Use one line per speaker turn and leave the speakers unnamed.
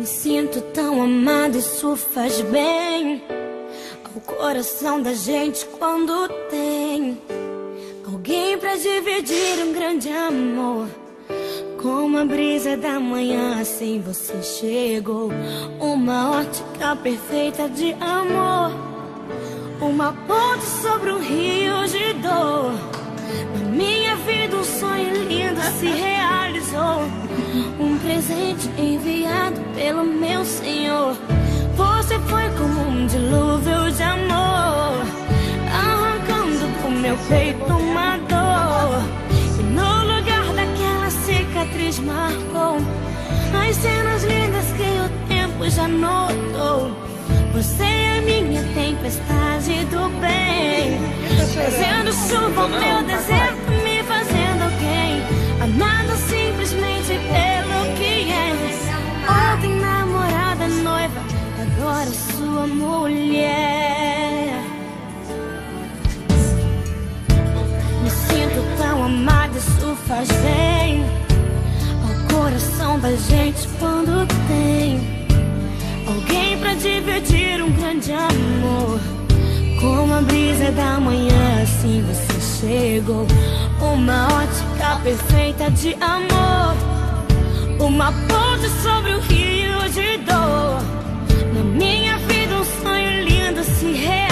Me sinto tão amada, isso faz bem ao coração da gente quando tem alguém pra dividir um grande amor. Como a brisa da manhã, assim você chegou. Uma ótica perfeita de amor, uma ponte sobre um rio de dor. Na minha vida um sonho lindo se realizou, um presente enviado pelo meu Senhor. Você foi como um dilúvio de amor, arrancando do meu peito uma dor. E no lugar daquela cicatriz marcou as cenas lindas que o tempo já notou. Você é minha tempestade do bem, fazendo chuva ao meu deserto, me fazendo alguém, amada simplesmente pelo que é. Ontem namorada, noiva, agora sua mulher. Me sinto tão amada, isso faz bem ao coração da gente quando tem alguém pra dividir um grande amor. Como a brisa da manhã, assim você chegou. Uma ótica perfeita de amor, uma ponte sobre o rio de dor. Na minha vida um sonho lindo se realizou,